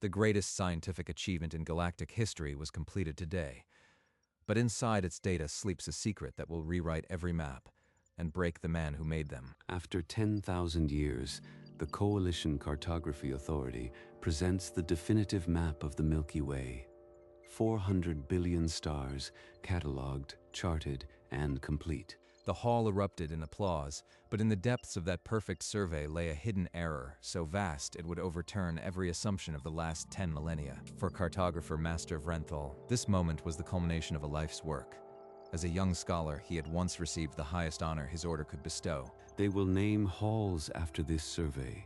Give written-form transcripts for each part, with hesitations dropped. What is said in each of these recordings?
The greatest scientific achievement in galactic history was completed today. But inside its data sleeps a secret that will rewrite every map and break the man who made them. After 10,000 years, the Coalition Cartography Authority presents the definitive map of the Milky Way. 400 billion stars, catalogued, charted, and complete. The hall erupted in applause, but in the depths of that perfect survey lay a hidden error, so vast it would overturn every assumption of the last 10 millennia. For cartographer Master Vrenthal, this moment was the culmination of a life's work. As a young scholar, he had once received the highest honor his order could bestow. They will name halls after this survey.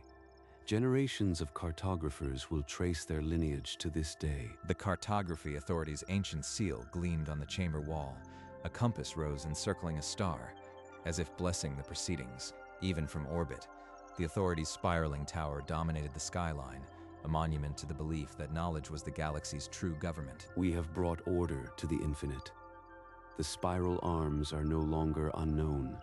Generations of cartographers will trace their lineage to this day. The Cartography Authority's ancient seal gleamed on the chamber wall. A compass rose encircling a star, as if blessing the proceedings. Even from orbit, the authority's spiraling tower dominated the skyline, a monument to the belief that knowledge was the galaxy's true government. We have brought order to the infinite. The spiral arms are no longer unknown.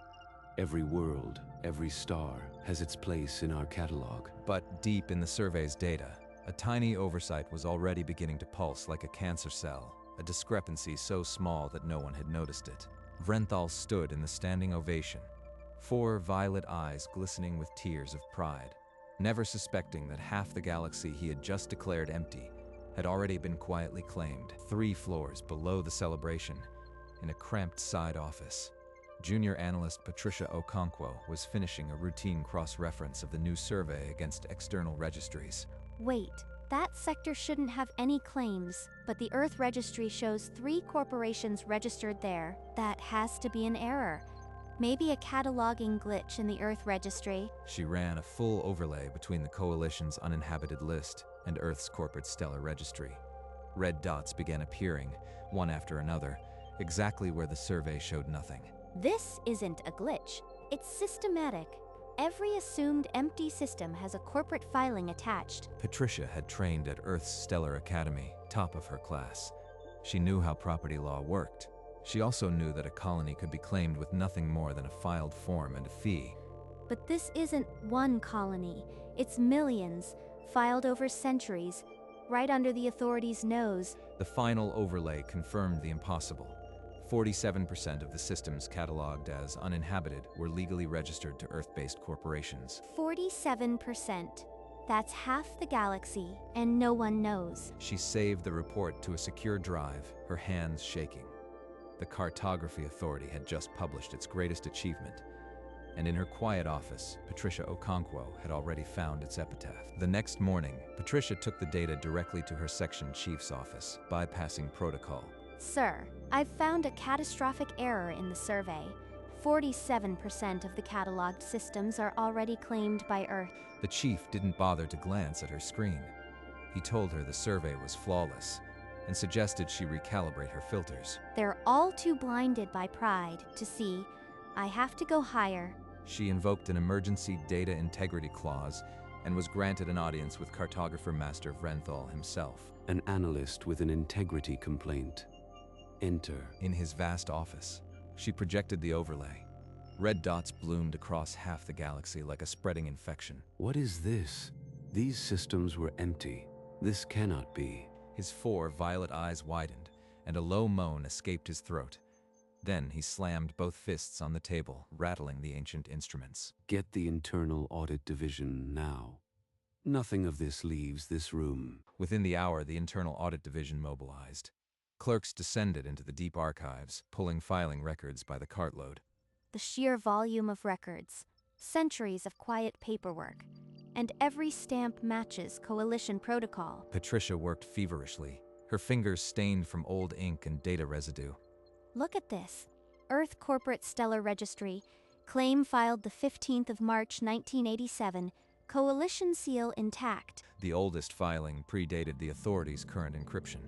Every world, every star has its place in our catalog. But deep in the survey's data, a tiny oversight was already beginning to pulse like a cancer cell, a discrepancy so small that no one had noticed it. Vrenthal stood in the standing ovation, 4 violet eyes glistening with tears of pride, never suspecting that half the galaxy he had just declared empty had already been quietly claimed. 3 floors below the celebration, in a cramped side office, junior analyst Patricia Okonkwo was finishing a routine cross-reference of the new survey against external registries. Wait, that sector shouldn't have any claims, but the Earth Registry shows 3 corporations registered there. That has to be an error. Maybe a cataloging glitch in the Earth Registry. She ran a full overlay between the Coalition's uninhabited list and Earth's corporate stellar registry. Red dots began appearing, one after another, exactly where the survey showed nothing. This isn't a glitch. It's systematic. Every assumed empty system has a corporate filing attached. Patricia had trained at Earth's Stellar Academy, top of her class. She knew how property law worked. She also knew that a colony could be claimed with nothing more than a filed form and a fee. But this isn't one colony. It's millions, filed over centuries, right under the authorities' nose. The final overlay confirmed the impossible. 47% of the systems cataloged as uninhabited were legally registered to Earth-based corporations. 47%. That's half the galaxy, and no one knows. She saved the report to a secure drive, her hands shaking. The Cartography Authority had just published its greatest achievement, and in her quiet office, Patricia Okonkwo had already found its epitaph. The next morning, Patricia took the data directly to her section chief's office, bypassing protocol. Sir, I've found a catastrophic error in the survey. 47% of the cataloged systems are already claimed by Earth. The chief didn't bother to glance at her screen. He told her the survey was flawless and suggested she recalibrate her filters. They're all too blinded by pride to see. I have to go higher. She invoked an emergency data integrity clause and was granted an audience with cartographer Master Vrenthal himself. An analyst with an integrity complaint. Enter. In his vast office, she projected the overlay. Red dots bloomed across half the galaxy like a spreading infection. What is this? These systems were empty. This cannot be. His 4 violet eyes widened, and a low moan escaped his throat. Then he slammed both fists on the table, rattling the ancient instruments. Get the Internal Audit Division now. Nothing of this leaves this room. Within the hour, the Internal Audit Division mobilized. Clerks descended into the deep archives, pulling filing records by the cartload. The sheer volume of records, centuries of quiet paperwork, and every stamp matches Coalition protocol. Patricia worked feverishly, her fingers stained from old ink and data residue. Look at this. Earth Corporate Stellar Registry, claim filed the 15th of March 1987, Coalition seal intact. The oldest filing predated the authorities' current encryption.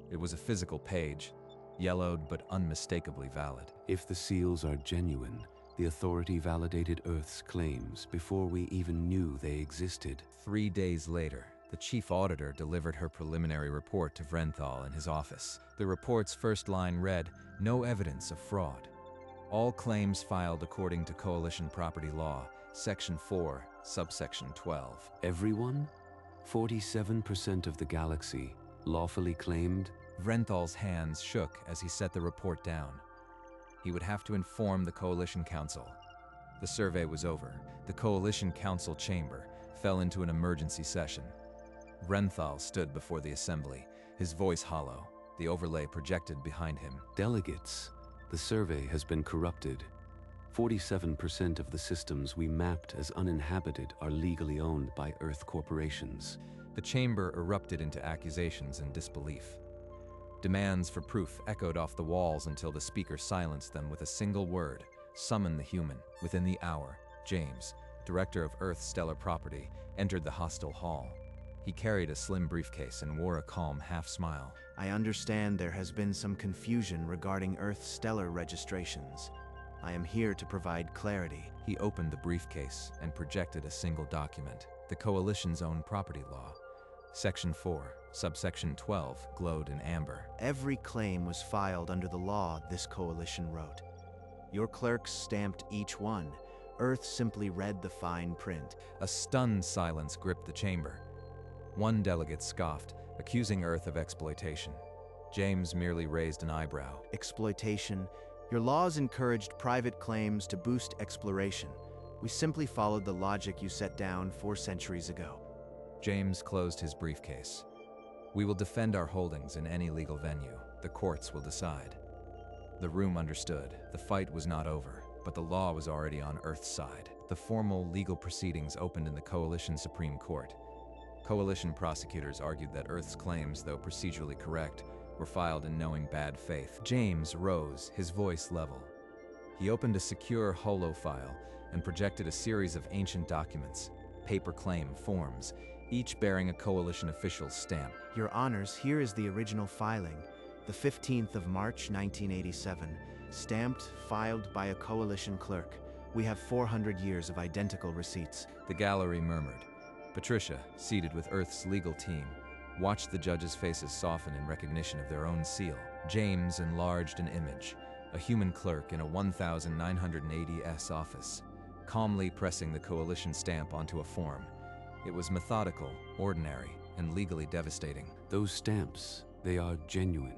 It was a physical page, yellowed but unmistakably valid. If the seals are genuine, the authority validated Earth's claims before we even knew they existed. 3 days later, the chief auditor delivered her preliminary report to Vrenthal in his office. The report's first line read, "No evidence of fraud. All claims filed according to Coalition property law, Section 4, Subsection 12. Everyone? 47% of the galaxy, lawfully claimed. Vrenthal's hands shook as he set the report down. He would have to inform the Coalition Council. The survey was over. The Coalition Council chamber fell into an emergency session. Vrenthal stood before the assembly, his voice hollow, the overlay projected behind him. Delegates, the survey has been corrupted. 47% of the systems we mapped as uninhabited are legally owned by Earth corporations. The chamber erupted into accusations and disbelief. Demands for proof echoed off the walls until the speaker silenced them with a single word: summon the human. Within the hour, James, director of Earth Stellar Property, entered the hostile hall. He carried a slim briefcase and wore a calm half-smile. I understand there has been some confusion regarding Earth Stellar registrations. I am here to provide clarity. He opened the briefcase and projected a single document, the Coalition's own property law. Section 4, subsection 12, glowed in amber. Every claim was filed under the law, this coalition wrote. Your clerks stamped each one. Earth simply read the fine print. A stunned silence gripped the chamber. One delegate scoffed, accusing Earth of exploitation. James merely raised an eyebrow. Exploitation? Your laws encouraged private claims to boost exploration. We simply followed the logic you set down 4 centuries ago. James closed his briefcase. We will defend our holdings in any legal venue. The courts will decide. The room understood. The fight was not over, but the law was already on Earth's side. The formal legal proceedings opened in the Coalition Supreme Court. Coalition prosecutors argued that Earth's claims, though procedurally correct, were filed in knowing bad faith. James rose, his voice level. He opened a secure holo file and projected a series of ancient documents, paper claim forms, each bearing a Coalition official's stamp. Your Honors, here is the original filing, the 15th of March, 1987, stamped, filed by a Coalition clerk. We have 400 years of identical receipts. The gallery murmured. Patricia, seated with Earth's legal team, watched the judges' faces soften in recognition of their own seal. James enlarged an image, a human clerk in a 1980s office, calmly pressing the Coalition stamp onto a form. It was methodical, ordinary, and legally devastating. Those stamps, they are genuine.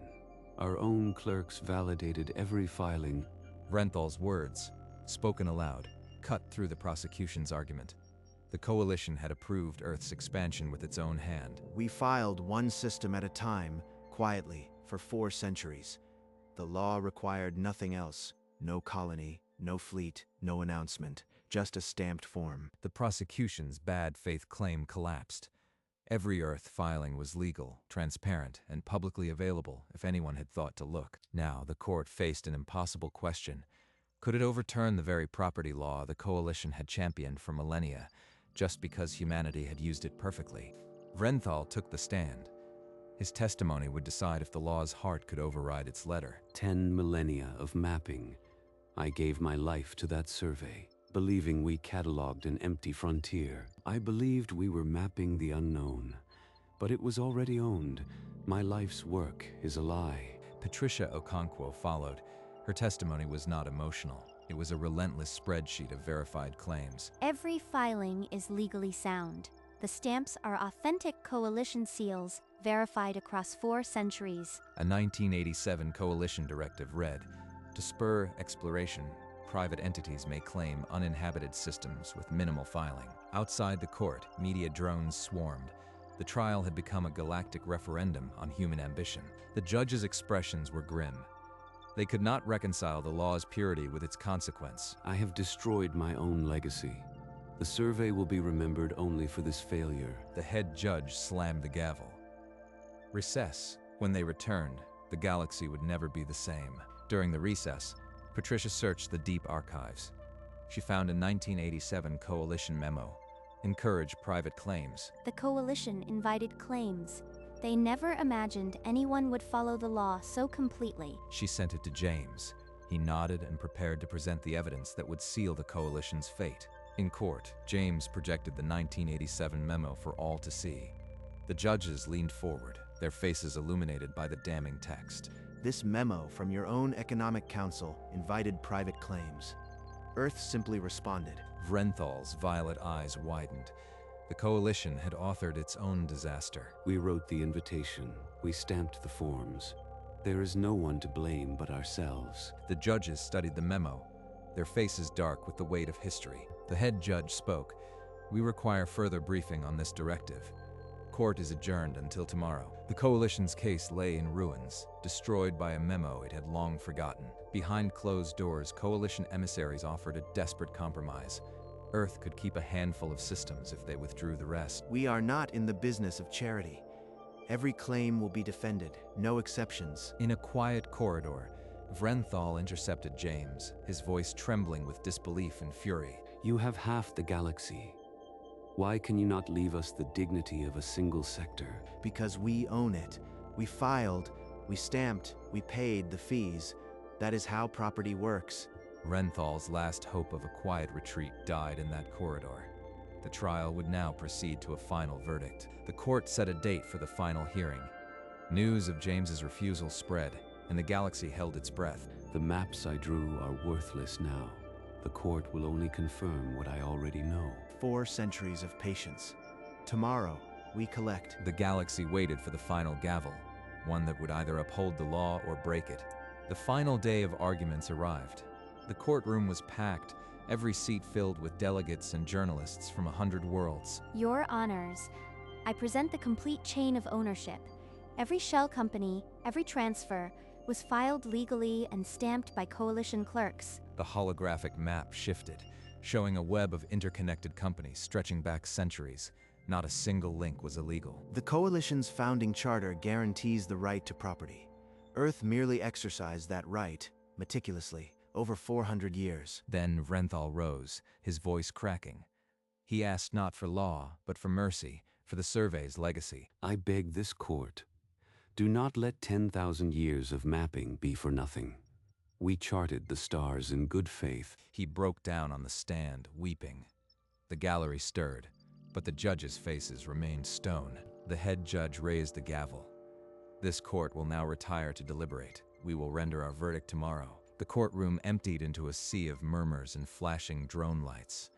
Our own clerks validated every filing. Vrenthal's words, spoken aloud, cut through the prosecution's argument. The Coalition had approved Earth's expansion with its own hand. We filed one system at a time, quietly, for 4 centuries. The law required nothing else. No colony, no fleet, no announcement, just a stamped form. The prosecution's bad faith claim collapsed. Every Earth filing was legal, transparent, and publicly available if anyone had thought to look. Now the court faced an impossible question. Could it overturn the very property law the Coalition had championed for millennia, just because humanity had used it perfectly? Vrenthal took the stand. His testimony would decide if the law's heart could override its letter. 10 millennia of mapping. I gave my life to that survey, believing we cataloged an empty frontier. I believed we were mapping the unknown, but it was already owned. My life's work is a lie. Patricia Okonkwo followed. Her testimony was not emotional. It was a relentless spreadsheet of verified claims. Every filing is legally sound. The stamps are authentic Coalition seals, verified across 4 centuries. A 1987 Coalition directive read, to spur exploration, private entities may claim uninhabited systems with minimal filing. Outside the court, media drones swarmed. The trial had become a galactic referendum on human ambition. The judges' expressions were grim. They could not reconcile the law's purity with its consequence. I have destroyed my own legacy. The survey will be remembered only for this failure. The head judge slammed the gavel. Recess. When they returned, the galaxy would never be the same. During the recess, Patricia searched the deep archives. She found a 1987 Coalition memo. Encourage private claims. The Coalition invited claims. They never imagined anyone would follow the law so completely. She sent it to James. He nodded and prepared to present the evidence that would seal the Coalition's fate. In court, James projected the 1987 memo for all to see. The judges leaned forward, their faces illuminated by the damning text. This memo from your own Economic Council invited private claims. Earth simply responded. Vrenthal's violet eyes widened. The coalition had authored its own disaster. We wrote the invitation. We stamped the forms. There is no one to blame but ourselves. The judges studied the memo, their faces dark with the weight of history. The head judge spoke. We require further briefing on this directive. Court is adjourned until tomorrow. The coalition's case lay in ruins, destroyed by a memo it had long forgotten. Behind closed doors, coalition emissaries offered a desperate compromise. Earth could keep a handful of systems if they withdrew the rest. We are not in the business of charity. Every claim will be defended, no exceptions. In a quiet corridor, Vrenthal intercepted James, his voice trembling with disbelief and fury. You have half the galaxy. Why can you not leave us the dignity of a single sector? Because we own it. We filed, we stamped, we paid the fees. That is how property works. Renthal's last hope of a quiet retreat died in that corridor. The trial would now proceed to a final verdict. The court set a date for the final hearing. News of James's refusal spread, and the galaxy held its breath. The maps I drew are worthless now. The court will only confirm what I already know. 4 centuries of patience. Tomorrow, we collect. The galaxy waited for the final gavel, one that would either uphold the law or break it. The final day of arguments arrived. The courtroom was packed, every seat filled with delegates and journalists from 100 worlds. Your Honors, I present the complete chain of ownership. Every shell company, every transfer, was filed legally and stamped by coalition clerks. The holographic map shifted, showing a web of interconnected companies stretching back centuries. Not a single link was illegal. The Coalition's founding charter guarantees the right to property. Earth merely exercised that right, meticulously, over 400 years. Then Vrenthal rose, his voice cracking. He asked not for law, but for mercy, for the survey's legacy. I beg this court, do not let 10,000 years of mapping be for nothing. We charted the stars in good faith. He broke down on the stand, weeping. The gallery stirred, but the judges' faces remained stone. The head judge raised the gavel. This court will now retire to deliberate. We will render our verdict tomorrow. The courtroom emptied into a sea of murmurs and flashing drone lights.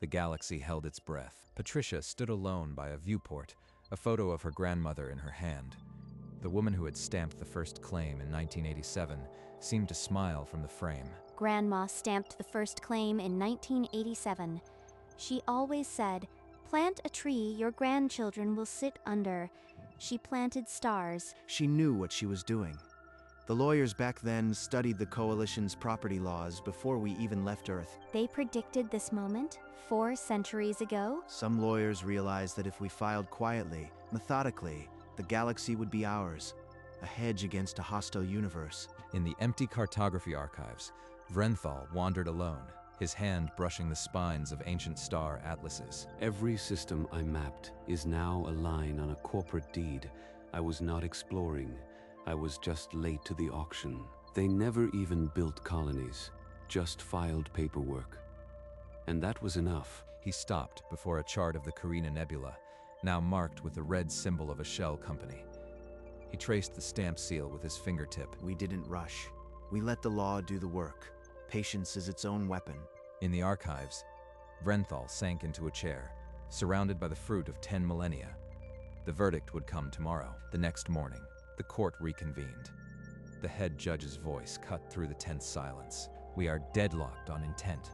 The galaxy held its breath. Patricia stood alone by a viewport, a photo of her grandmother in her hand. The woman who had stamped the first claim in 1987 seemed to smile from the frame. Grandma stamped the first claim in 1987. She always said, "Plant a tree your grandchildren will sit under." She planted stars. She knew what she was doing. The lawyers back then studied the Coalition's property laws before we even left Earth. They predicted this moment 4 centuries ago. Some lawyers realized that if we filed quietly, methodically, the galaxy would be ours, a hedge against a hostile universe. In the empty cartography archives, Vrenthal wandered alone, his hand brushing the spines of ancient star atlases. Every system I mapped is now a line on a corporate deed. I was not exploring. I was just late to the auction. They never even built colonies, just filed paperwork. And that was enough. He stopped before a chart of the Carina Nebula, now marked with the red symbol of a shell company. He traced the stamp seal with his fingertip. We didn't rush. We let the law do the work. Patience is its own weapon. In the archives, Vrenthal sank into a chair, surrounded by the fruit of 10 millennia. The verdict would come tomorrow. The next morning, the court reconvened. The head judge's voice cut through the tense silence. We are deadlocked on intent.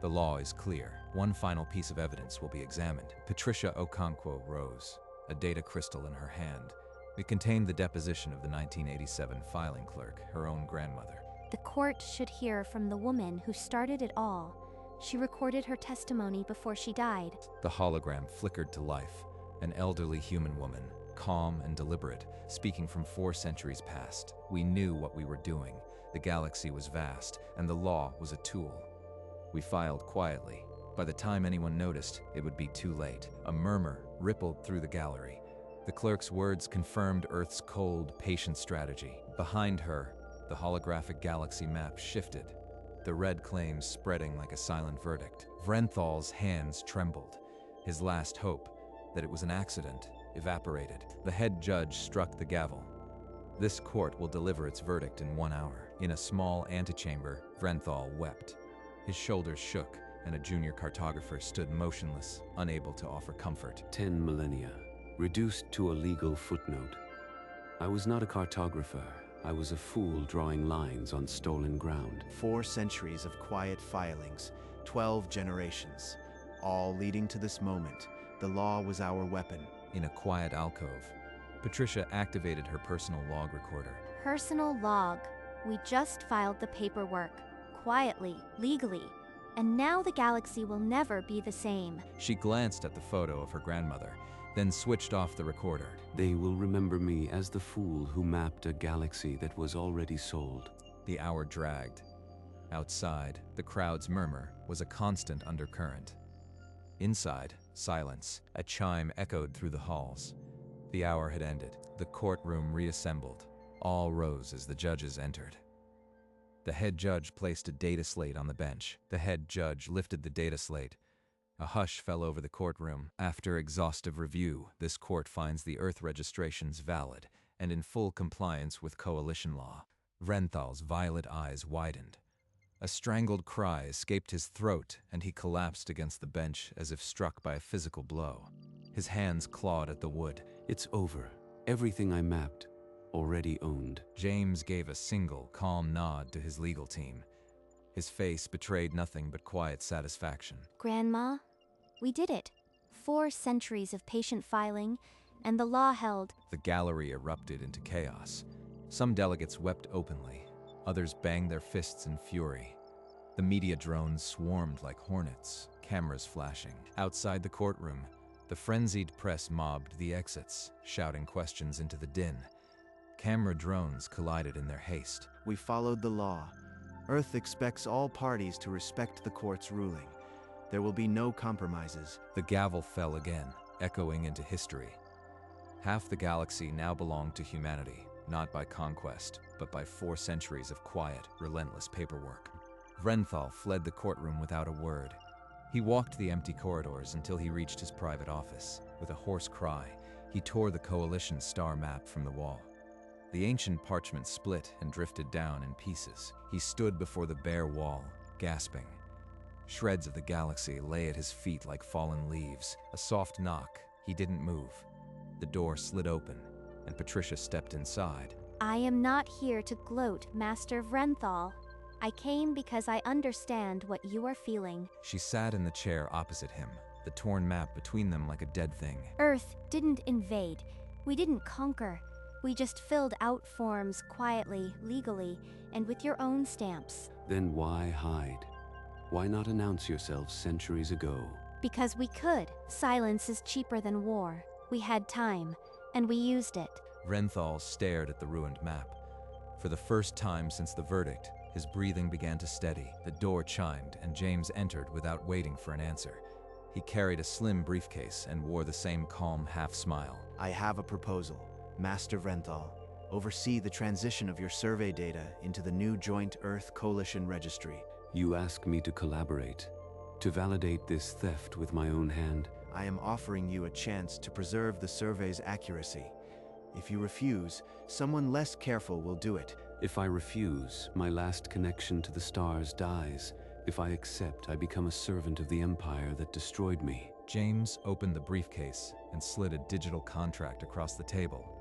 The law is clear. One final piece of evidence will be examined. Patricia Okonkwo rose, a data crystal in her hand. It contained the deposition of the 1987 filing clerk, her own grandmother. The court should hear from the woman who started it all. She recorded her testimony before she died. The hologram flickered to life, an elderly human woman, calm and deliberate, speaking from 4 centuries past. We knew what we were doing. The galaxy was vast, and the law was a tool. We filed quietly. By the time anyone noticed, it would be too late. A murmur rippled through the gallery. The clerk's words confirmed Earth's cold, patient strategy. Behind her, the holographic galaxy map shifted, the red claims spreading like a silent verdict. Vrenthal's hands trembled. His last hope, that it was an accident, evaporated. The head judge struck the gavel. This court will deliver its verdict in 1 hour. In a small antechamber, Vrenthal wept. His shoulders shook, and a junior cartographer stood motionless, unable to offer comfort. 10 millennia, reduced to a legal footnote. I was not a cartographer. I was a fool drawing lines on stolen ground. 4 centuries of quiet filings, 12 generations, all leading to this moment. The law was our weapon. In a quiet alcove, Patricia activated her personal log recorder. Personal log. We just filed the paperwork. Quietly, legally. And now the galaxy will never be the same. She glanced at the photo of her grandmother, then switched off the recorder. They will remember me as the fool who mapped a galaxy that was already sold. The hour dragged. Outside, the crowd's murmur was a constant undercurrent. Inside, silence. A chime echoed through the halls. The hour had ended. The courtroom reassembled. All rose as the judges entered. The head judge placed a data slate on the bench. The head judge lifted the data slate. A hush fell over the courtroom. After exhaustive review, this court finds the Earth registrations valid and in full compliance with coalition law. Vrenthal's violet eyes widened. A strangled cry escaped his throat, and he collapsed against the bench as if struck by a physical blow. His hands clawed at the wood. It's over. Everything I mapped, already owned. James gave a single, calm nod to his legal team. His face betrayed nothing but quiet satisfaction. Grandma, we did it. 4 centuries of patient filing, and the law held. The gallery erupted into chaos. Some delegates wept openly. Others banged their fists in fury. The media drones swarmed like hornets, cameras flashing. Outside the courtroom, the frenzied press mobbed the exits, shouting questions into the din. Camera drones collided in their haste. We followed the law. Earth expects all parties to respect the court's ruling. There will be no compromises. The gavel fell again, echoing into history. Half the galaxy now belonged to humanity, not by conquest, but by 4 centuries of quiet, relentless paperwork. Vrenthal fled the courtroom without a word. He walked the empty corridors until he reached his private office. With a hoarse cry, he tore the coalition star map from the wall. The ancient parchment split and drifted down in pieces. He stood before the bare wall, gasping. Shreds of the galaxy lay at his feet like fallen leaves. A soft knock. He didn't move. The door slid open, and Patricia stepped inside. I am not here to gloat, Master Vrenthal. I came because I understand what you are feeling. She sat in the chair opposite him, the torn map between them like a dead thing. Earth didn't invade. We didn't conquer. We just filled out forms quietly, legally, and with your own stamps. Then why hide? Why not announce yourselves centuries ago? Because we could. Silence is cheaper than war. We had time, and we used it. Vrenthal stared at the ruined map. For the first time since the verdict, his breathing began to steady. The door chimed, and James entered without waiting for an answer. He carried a slim briefcase and wore the same calm half-smile. I have a proposal. Master Vrenthal, oversee the transition of your survey data into the new Joint Earth Coalition Registry. You ask me to collaborate, to validate this theft with my own hand? I am offering you a chance to preserve the survey's accuracy. If you refuse, someone less careful will do it. If I refuse, my last connection to the stars dies. If I accept, I become a servant of the empire that destroyed me. James opened the briefcase and slid a digital contract across the table.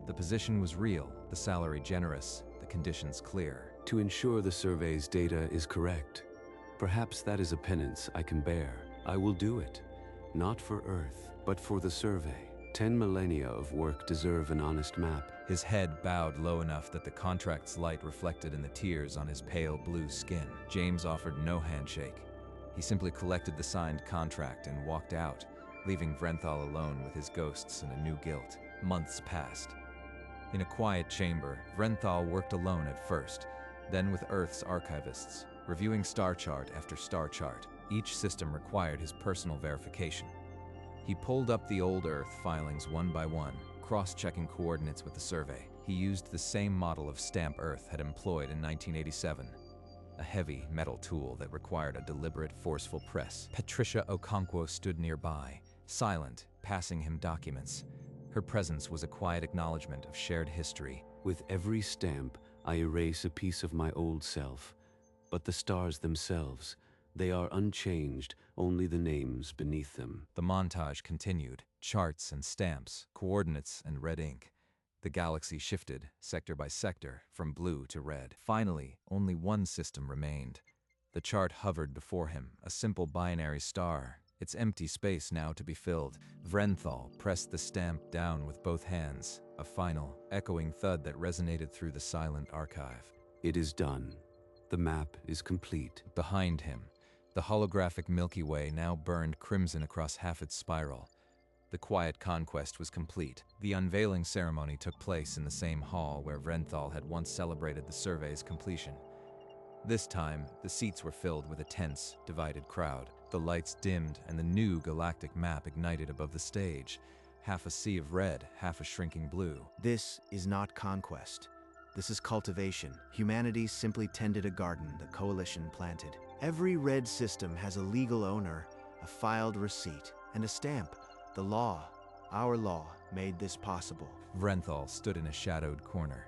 The position was real, the salary generous, the conditions clear. To ensure the survey's data is correct. Perhaps that is a penance I can bear. I will do it. Not for Earth, but for the survey. 10 millennia of work deserve an honest map. His head bowed low enough that the contract's light reflected in the tears on his pale blue skin. James offered no handshake. He simply collected the signed contract and walked out, leaving Vrenthal alone with his ghosts and a new guilt. Months passed. In a quiet chamber, Vrenthal worked alone at first, then with Earth's archivists, reviewing star chart after star chart. Each system required his personal verification. He pulled up the old Earth filings one by one, cross-checking coordinates with the survey. He used the same model of stamp Earth had employed in 1987, a heavy metal tool that required a deliberate, forceful press. Patricia Okonkwo stood nearby, silent, passing him documents. Her presence was a quiet acknowledgement of shared history. With every stamp, I erase a piece of my old self. But the stars themselves, They are unchanged, only the names beneath them. The montage continued, charts and stamps, coordinates and red ink. The galaxy shifted, sector by sector, from blue to red. Finally, only one system remained. The chart hovered before him, a simple binary star, its empty space now to be filled. Vrenthal pressed the stamp down with both hands, a final, echoing thud that resonated through the silent archive. It is done. The map is complete. Behind him, the holographic Milky Way now burned crimson across half its spiral. The quiet conquest was complete. The unveiling ceremony took place in the same hall where Vrenthal had once celebrated the survey's completion. This time, the seats were filled with a tense, divided crowd. The lights dimmed and the new galactic map ignited above the stage. Half a sea of red, half a shrinking blue. This is not conquest. This is cultivation. Humanity simply tended a garden the Coalition planted. Every red system has a legal owner, a filed receipt, and a stamp. The law, our law, made this possible. Vrenthal stood in a shadowed corner,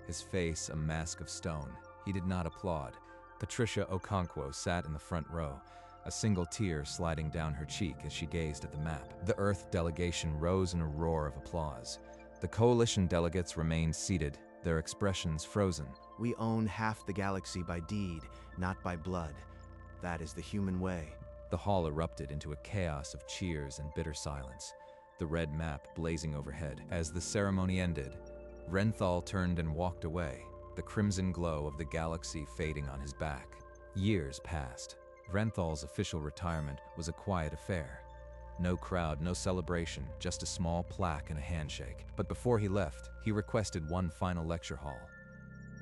his face a mask of stone. He did not applaud. Patricia Okonkwo sat in the front row, a single tear sliding down her cheek as she gazed at the map. The Earth delegation rose in a roar of applause. The Coalition delegates remained seated, their expressions frozen. We own half the galaxy by deed, not by blood. That is the human way. The hall erupted into a chaos of cheers and bitter silence, the red map blazing overhead. As the ceremony ended, Vrenthal turned and walked away, the crimson glow of the galaxy fading on his back. Years passed. Vrenthal's official retirement was a quiet affair. No crowd, no celebration, just a small plaque and a handshake. But before he left, he requested one final lecture hall.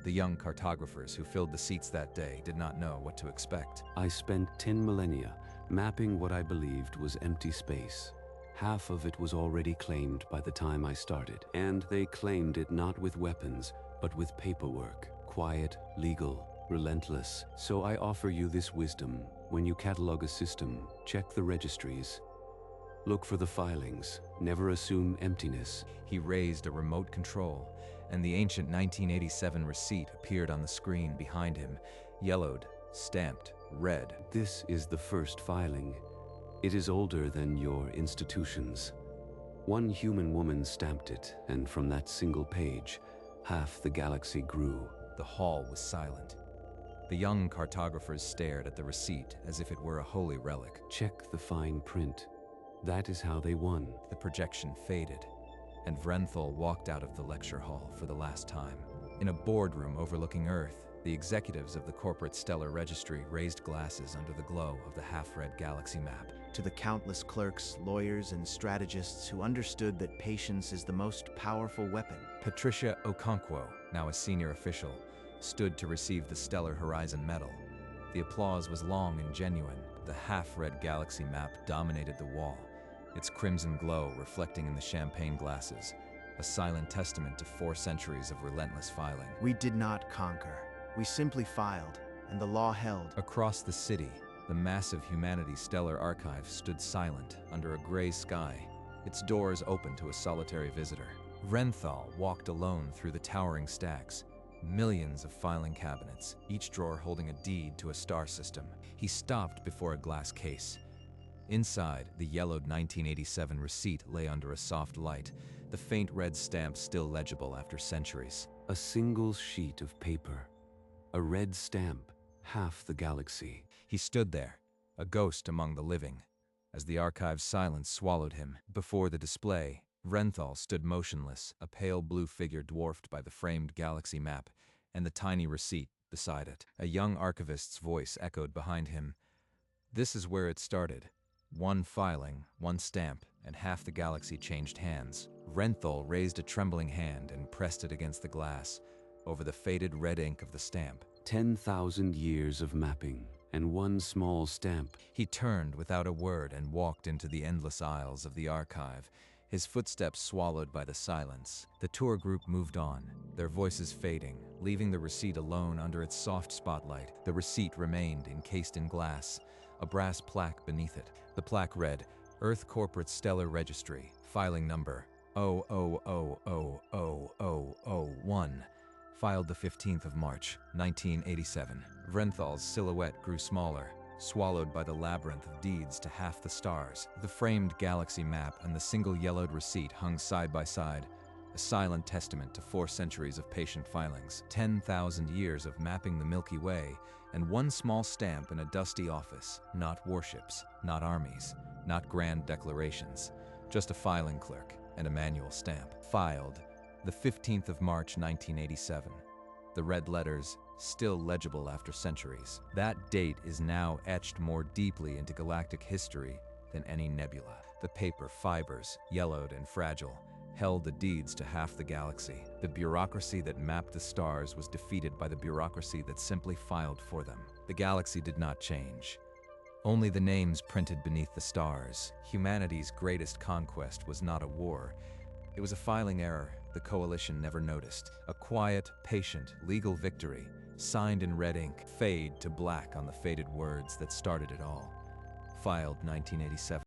The young cartographers who filled the seats that day did not know what to expect. I spent 10 millennia mapping what I believed was empty space. Half of it was already claimed by the time I started, and they claimed it not with weapons, but with paperwork. Quiet, legal, relentless. So I offer you this wisdom. When you catalog a system, check the registries. Look for the filings. Never assume emptiness. He raised a remote control, and the ancient 1987 receipt appeared on the screen behind him, yellowed, stamped, red. This is the first filing. It is older than your institutions. One human woman stamped it, and from that single page, half the galaxy grew. The hall was silent. The young cartographers stared at the receipt as if it were a holy relic. Check the fine print. That is how they won. The projection faded, and Vrenthal walked out of the lecture hall for the last time. In a boardroom overlooking Earth, the executives of the corporate stellar registry raised glasses under the glow of the half-red galaxy map. To the countless clerks, lawyers, and strategists who understood that patience is the most powerful weapon. Patricia Okonkwo, now a senior official, stood to receive the Stellar Horizon Medal. The applause was long and genuine. The half-red galaxy map dominated the wall, its crimson glow reflecting in the champagne glasses, a silent testament to 4 centuries of relentless filing. We did not conquer. We simply filed, and the law held. Across the city, the massive Humanities Stellar Archive stood silent under a gray sky, its doors open to a solitary visitor. Vrenthal walked alone through the towering stacks, millions of filing cabinets, each drawer holding a deed to a star system. He stopped before a glass case. Inside, the yellowed 1987 receipt lay under a soft light, the faint red stamp still legible after centuries. A single sheet of paper. A red stamp, half the galaxy. He stood there, a ghost among the living. As the archive's silence swallowed him, before the display, Vrenthal stood motionless, a pale blue figure dwarfed by the framed galaxy map and the tiny receipt beside it. A young archivist's voice echoed behind him. This is where it started. One filing, one stamp, and half the galaxy changed hands. Vrenthal raised a trembling hand and pressed it against the glass, over the faded red ink of the stamp. 10,000 years of mapping, and one small stamp. He turned without a word and walked into the endless aisles of the archive, his footsteps swallowed by the silence. The tour group moved on, their voices fading, leaving the receipt alone under its soft spotlight. The receipt remained encased in glass, a brass plaque beneath it. The plaque read, Earth Corporate Stellar Registry, filing number 0000001, filed the 15th of March, 1987. Vrenthal's silhouette grew smaller, swallowed by the labyrinth of deeds to half the stars. The framed galaxy map and the single yellowed receipt hung side by side, a silent testament to 4 centuries of patient filings, 10,000 years of mapping the Milky Way, and one small stamp in a dusty office. Not warships, not armies, not grand declarations, just a filing clerk and a manual stamp. Filed, the 15th of March 1987. The red letters, still legible after centuries. That date is now etched more deeply into galactic history than any nebula. The paper fibers, yellowed and fragile, held the deeds to half the galaxy. The bureaucracy that mapped the stars was defeated by the bureaucracy that simply filed for them. The galaxy did not change. Only the names printed beneath the stars. Humanity's greatest conquest was not a war. It was a filing error the Coalition never noticed. A quiet, patient, legal victory, signed in red ink, fade to black on the faded words that started it all. Filed 1987.